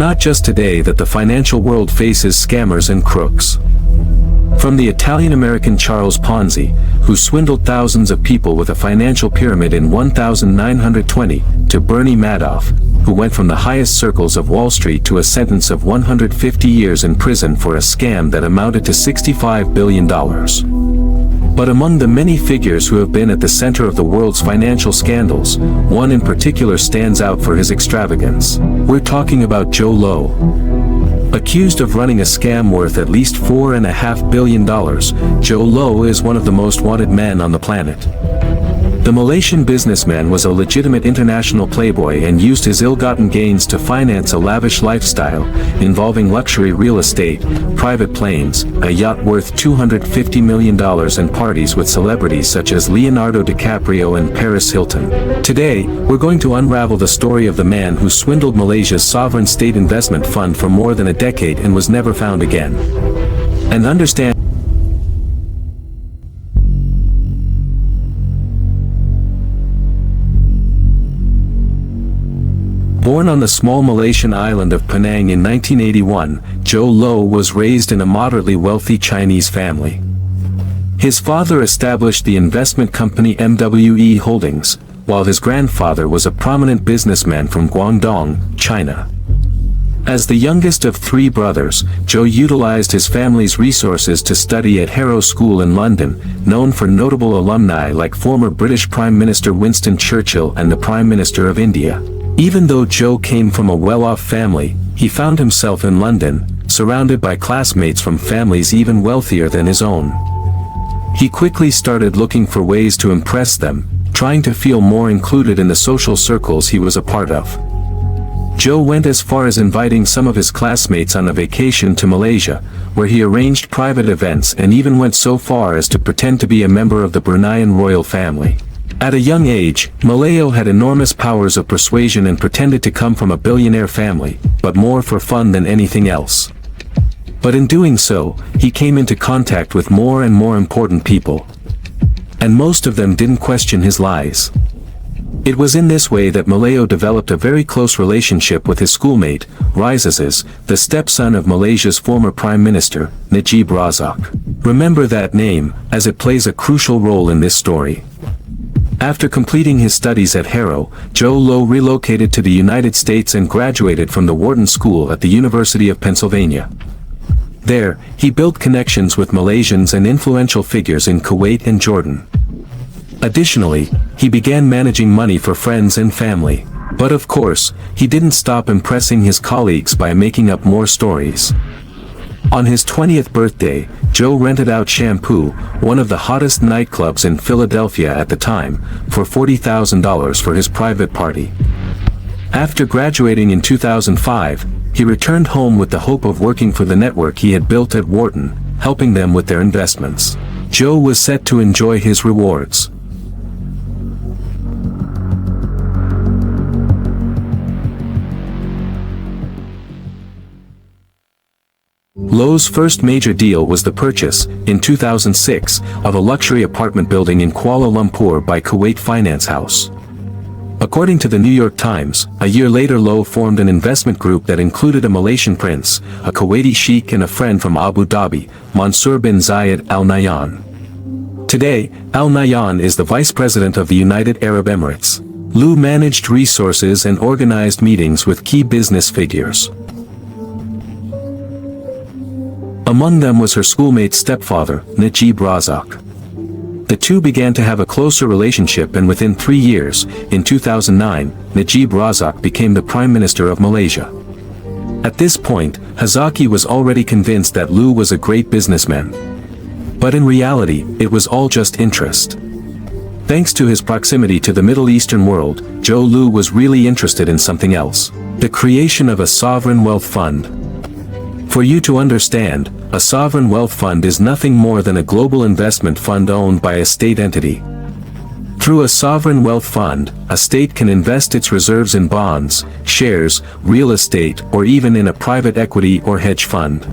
Not just today that the financial world faces scammers and crooks. From the Italian-American Charles Ponzi, who swindled thousands of people with a financial pyramid in 1920, to Bernie Madoff, who went from the highest circles of Wall Street to a sentence of 150 years in prison for a scam that amounted to $65 billion. But among the many figures who have been at the center of the world's financial scandals, one in particular stands out for his extravagance. We're talking about Joe Low. Accused of running a scam worth at least $4.5 billion, Joe Low is one of the most wanted men on the planet. The Malaysian businessman was a legitimate international playboy and used his ill-gotten gains to finance a lavish lifestyle, involving luxury real estate, private planes, a yacht worth $250 million and parties with celebrities such as Leonardo DiCaprio and Paris Hilton. Today, we're going to unravel the story of the man who swindled Malaysia's sovereign state investment fund for more than a decade and was never found again. And understand Born on the small Malaysian island of Penang in 1981, Joe Low was raised in a moderately wealthy Chinese family. His father established the investment company MWE Holdings, while his grandfather was a prominent businessman from Guangdong, China. As the youngest of three brothers, Joe utilized his family's resources to study at Harrow School in London, known for notable alumni like former British Prime Minister Winston Churchill and the Prime Minister of India. Even though Joe came from a well-off family, he found himself in London, surrounded by classmates from families even wealthier than his own. He quickly started looking for ways to impress them, trying to feel more included in the social circles he was a part of. Joe went as far as inviting some of his classmates on a vacation to Malaysia, where he arranged private events and even went so far as to pretend to be a member of the Bruneian royal family. At a young age, Malayo had enormous powers of persuasion and pretended to come from a billionaire family, but more for fun than anything else. But in doing so, he came into contact with more and more important people. And most of them didn't question his lies. It was in this way that Malayo developed a very close relationship with his schoolmate, Rizazes, the stepson of Malaysia's former Prime Minister, Najib Razak. Remember that name, as it plays a crucial role in this story. After completing his studies at Harrow, Joe Low relocated to the United States and graduated from the Wharton School at the University of Pennsylvania. There, he built connections with Malaysians and influential figures in Kuwait and Jordan. Additionally, he began managing money for friends and family. But of course, he didn't stop impressing his colleagues by making up more stories. On his 20th birthday, Joe rented out Shampoo, one of the hottest nightclubs in Philadelphia at the time, for $40,000 for his private party. After graduating in 2005, he returned home with the hope of working for the network he had built at Wharton, helping them with their investments. Joe was set to enjoy his rewards. Low's first major deal was the purchase, in 2006, of a luxury apartment building in Kuala Lumpur by Kuwait Finance House. According to the New York Times, a year later Low formed an investment group that included a Malaysian prince, a Kuwaiti sheikh and a friend from Abu Dhabi, Mansur bin Zayed Al Nahyan. Today, Al Nahyan is the vice president of the United Arab Emirates. Low managed resources and organized meetings with key business figures. Among them was her schoolmate's stepfather, Najib Razak. The two began to have a closer relationship, and within 3 years, in 2009, Najib Razak became the Prime Minister of Malaysia. At this point, Hazaki was already convinced that Low was a great businessman. But in reality, it was all just interest. Thanks to his proximity to the Middle Eastern world, Joe Low was really interested in something else: the creation of a sovereign wealth fund. For you to understand, a sovereign wealth fund is nothing more than a global investment fund owned by a state entity. Through a sovereign wealth fund, a state can invest its reserves in bonds, shares, real estate, or even in a private equity or hedge fund.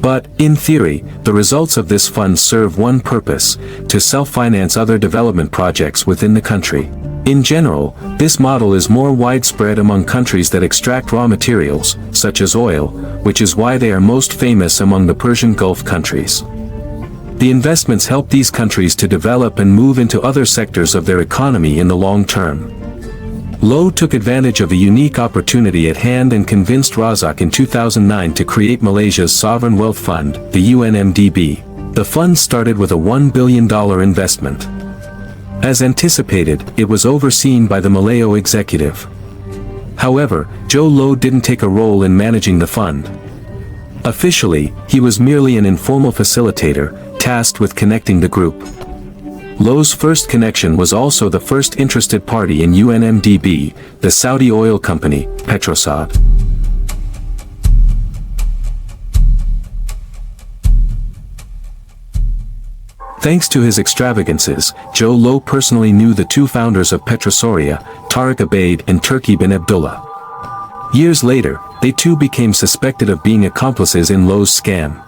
But, in theory, the results of this fund serve one purpose: to self-finance other development projects within the country. In general, this model is more widespread among countries that extract raw materials, such as oil, which is why they are most famous among the Persian Gulf countries. The investments help these countries to develop and move into other sectors of their economy in the long term. Low took advantage of a unique opportunity at hand and convinced Razak in 2009 to create Malaysia's Sovereign Wealth Fund, the UNMDB. The fund started with a $1 billion investment. As anticipated, it was overseen by the Malayo executive. However, Joe Low didn't take a role in managing the fund. Officially, he was merely an informal facilitator, tasked with connecting the group. Low's first connection was also the first interested party in UNMDB, the Saudi oil company, Petrosaud. Thanks to his extravagances, Joe Low personally knew the two founders of Petrosoria, Tariq Abaid and Turki bin Abdullah. Years later, they too became suspected of being accomplices in Low's scam.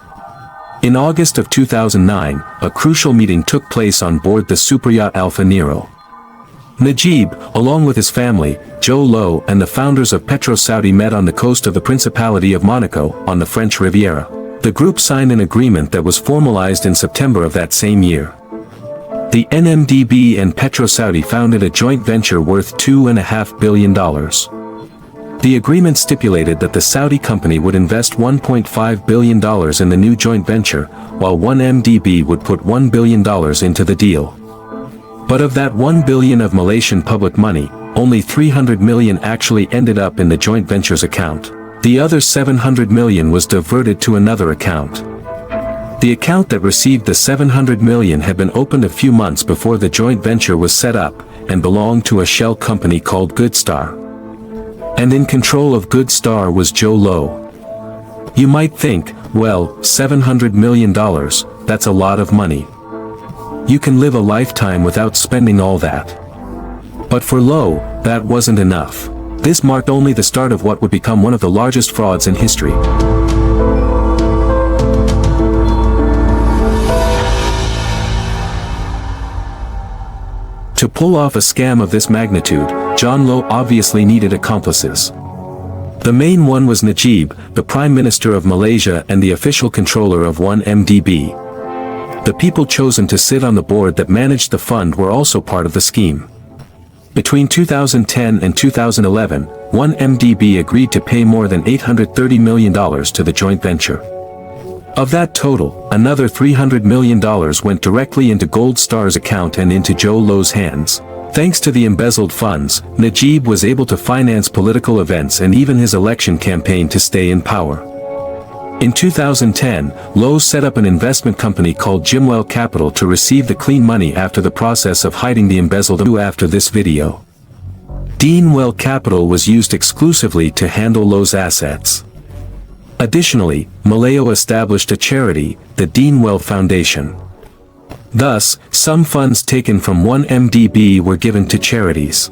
In August of 2009, a crucial meeting took place on board the superyacht Alfa Nero. Najib, along with his family, Joe Low and the founders of Petro Saudi met on the coast of the Principality of Monaco, on the French Riviera. The group signed an agreement that was formalized in September of that same year. The NMDB and Petro Saudi founded a joint venture worth $2.5 billion. The agreement stipulated that the Saudi company would invest $1.5 billion in the new joint venture, while OneMDB would put $1 billion into the deal. But of that $1 billion of Malaysian public money, only $300 million actually ended up in the joint venture's account. The other $700 million was diverted to another account. The account that received the $700 million had been opened a few months before the joint venture was set up, and belonged to a shell company called Goodstar. And in control of Goodstar was Joe Low. You might think, well, $700 million, that's a lot of money. You can live a lifetime without spending all that. But for Low, that wasn't enough. This marked only the start of what would become one of the largest frauds in history. To pull off a scam of this magnitude, John Low obviously needed accomplices. The main one was Najib, the Prime Minister of Malaysia and the official controller of OneMDB. The people chosen to sit on the board that managed the fund were also part of the scheme. Between 2010 and 2011, OneMDB agreed to pay more than $830 million to the joint venture. Of that total, another $300 million went directly into Gold Star's account and into Joe Low's hands. Thanks to the embezzled funds, Najib was able to finance political events and even his election campaign to stay in power. In 2010, Low set up an investment company called Jimwell Capital to receive the clean money after the process of hiding the embezzled after this video. Deanwell Capital was used exclusively to handle Low's assets. Additionally, Malayo established a charity, the Deanwell Foundation. Thus, some funds taken from OneMDB were given to charities.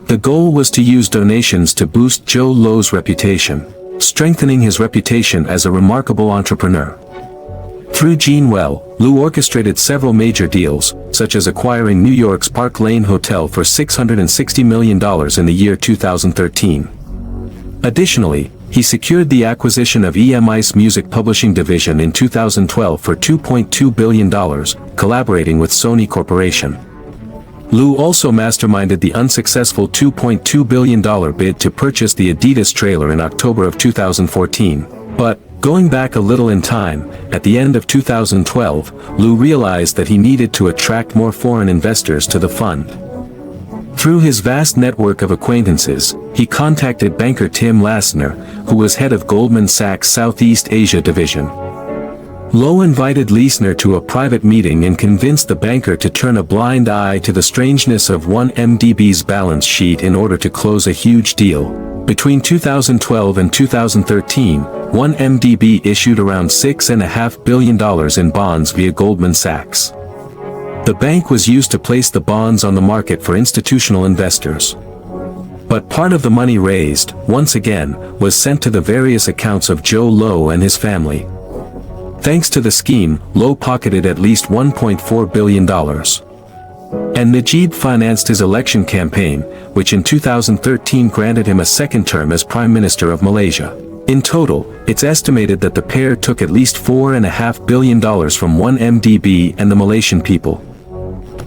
The goal was to use donations to boost Joe Low's reputation, strengthening his reputation as a remarkable entrepreneur. Through Deanwell, Low orchestrated several major deals, such as acquiring New York's Park Lane Hotel for $660 million in the year 2013. Additionally, he secured the acquisition of EMI's music publishing division in 2012 for $2.2 billion, collaborating with Sony Corporation. Low also masterminded the unsuccessful $2.2 billion bid to purchase the Adidas trailer in October of 2014. But, going back a little in time, at the end of 2012, Low realized that he needed to attract more foreign investors to the fund. Through his vast network of acquaintances, he contacted banker Tim Lassner, who was head of Goldman Sachs Southeast Asia division. Low invited Lassner to a private meeting and convinced the banker to turn a blind eye to the strangeness of OneMDB's balance sheet in order to close a huge deal. Between 2012 and 2013, OneMDB issued around $6.5 billion in bonds via Goldman Sachs. The bank was used to place the bonds on the market for institutional investors. But part of the money raised, once again, was sent to the various accounts of Joe Low and his family. Thanks to the scheme, Low pocketed at least $1.4 billion. And Najib financed his election campaign, which in 2013 granted him a second term as Prime Minister of Malaysia. In total, it's estimated that the pair took at least $4.5 billion from 1MDB and the Malaysian people.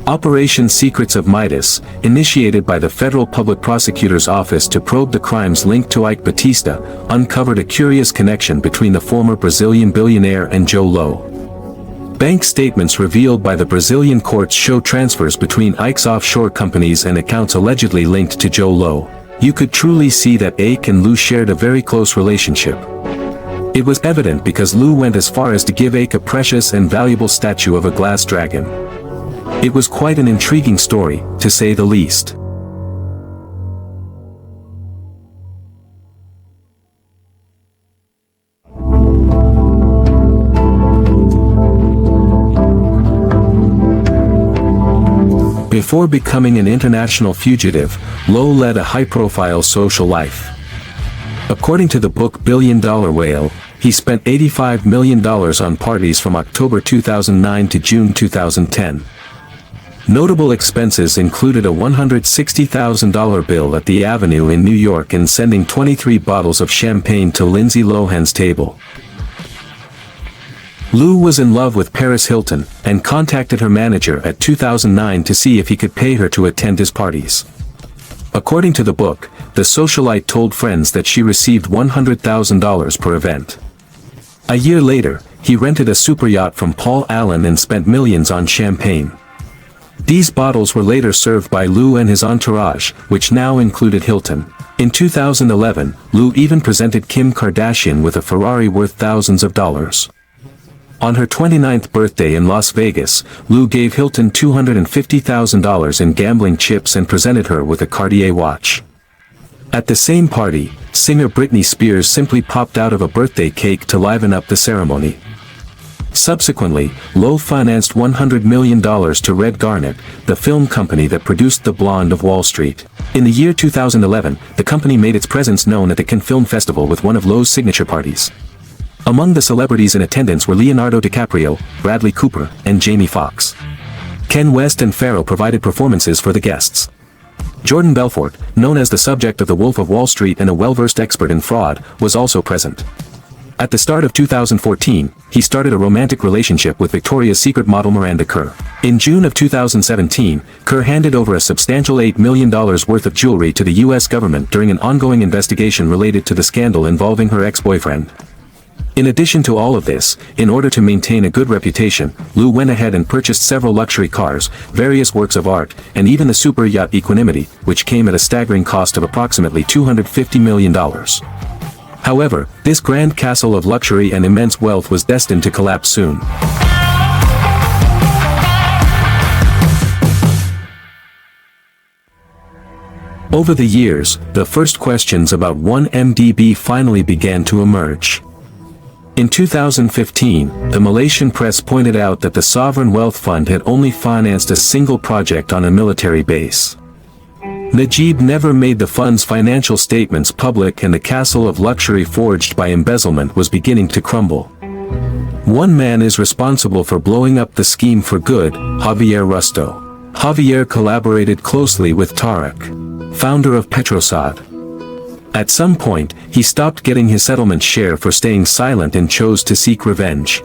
Operation Secrets of Midas, initiated by the Federal Public Prosecutor's Office to probe the crimes linked to Ike Batista, uncovered a curious connection between the former Brazilian billionaire and Joe Low. Bank statements revealed by the Brazilian courts show transfers between Ike's offshore companies and accounts allegedly linked to Joe Low. You could truly see that Ike and Lou shared a very close relationship. It was evident because Lou went as far as to give Ike a precious and valuable statue of a glass dragon. It was quite an intriguing story, to say the least. Before becoming an international fugitive, Low led a high-profile social life. According to the book $1 Billion Whale, he spent $85 million on parties from October 2009 to June 2010. Notable expenses included a $160,000 bill at the Avenue in New York and sending 23 bottles of champagne to Lindsay Lohan's table. Lou was in love with Paris Hilton, and contacted her manager at 2009 to see if he could pay her to attend his parties. According to the book, the socialite told friends that she received $100,000 per event. A year later, he rented a superyacht from Paul Allen and spent millions on champagne. These bottles were later served by Lou and his entourage, which now included Hilton. In 2011, Lou even presented Kim Kardashian with a Ferrari worth thousands of dollars. On her 29th birthday in Las Vegas, Lou gave Hilton $250,000 in gambling chips and presented her with a Cartier watch. At the same party, singer Britney Spears simply popped out of a birthday cake to liven up the ceremony. Subsequently, Low financed $100 million to Red Garnet, the film company that produced The Blonde of Wall Street. In the year 2011, the company made its presence known at the Cannes Film Festival with one of Low's signature parties. Among the celebrities in attendance were Leonardo DiCaprio, Bradley Cooper, and Jamie Foxx. Ken West and Pharrell provided performances for the guests. Jordan Belfort, known as the subject of The Wolf of Wall Street and a well-versed expert in fraud, was also present. At the start of 2014, he started a romantic relationship with Victoria's Secret model Miranda Kerr. In June of 2017, Kerr handed over a substantial $8 million worth of jewelry to the U.S. government during an ongoing investigation related to the scandal involving her ex-boyfriend. In addition to all of this, in order to maintain a good reputation, Lou went ahead and purchased several luxury cars, various works of art, and even the super yacht Equanimity, which came at a staggering cost of approximately $250 million. However, this grand castle of luxury and immense wealth was destined to collapse soon. Over the years, the first questions about 1MDB finally began to emerge. In 2015, the Malaysian press pointed out that the Sovereign Wealth Fund had only financed a single project on a military base. Najib never made the fund's financial statements public, and the castle of luxury forged by embezzlement was beginning to crumble. One man is responsible for blowing up the scheme for good, Javier Rusto. Javier collaborated closely with Tariq, founder of Petrosad. At some point, he stopped getting his settlement share for staying silent and chose to seek revenge.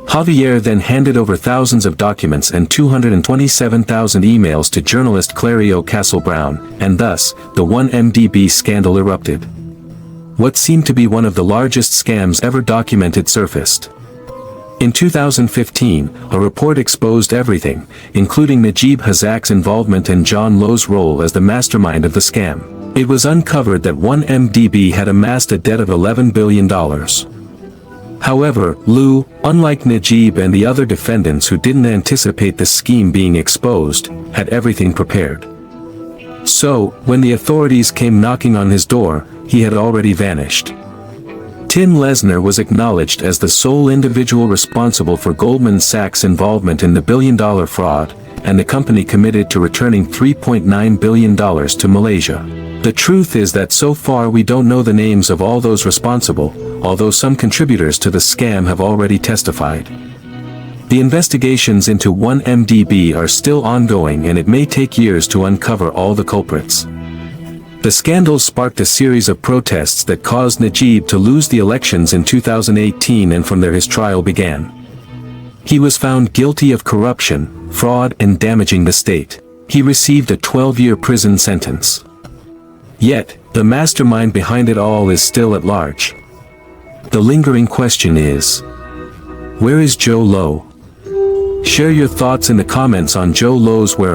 Javier then handed over thousands of documents and 227,000 emails to journalist Clario Castle-Brown, and thus, the 1MDB scandal erupted. What seemed to be one of the largest scams ever documented surfaced. In 2015, a report exposed everything, including Najib Razak's involvement and John Low's role as the mastermind of the scam. It was uncovered that 1MDB had amassed a debt of $11 billion. However, Lou, unlike Najib and the other defendants who didn't anticipate the scheme being exposed, had everything prepared. So, when the authorities came knocking on his door, he had already vanished. Tim Lesner was acknowledged as the sole individual responsible for Goldman Sachs' involvement in the billion-dollar fraud, and the company committed to returning $3.9 billion to Malaysia. The truth is that so far we don't know the names of all those responsible, although some contributors to the scam have already testified. The investigations into 1MDB are still ongoing, and it may take years to uncover all the culprits. The scandal sparked a series of protests that caused Najib to lose the elections in 2018, and from there his trial began. He was found guilty of corruption, fraud, and damaging the state. He received a 12-year prison sentence. Yet, the mastermind behind it all is still at large. The lingering question is, where is Jho Low? Share your thoughts in the comments on Jho Low's whereabouts.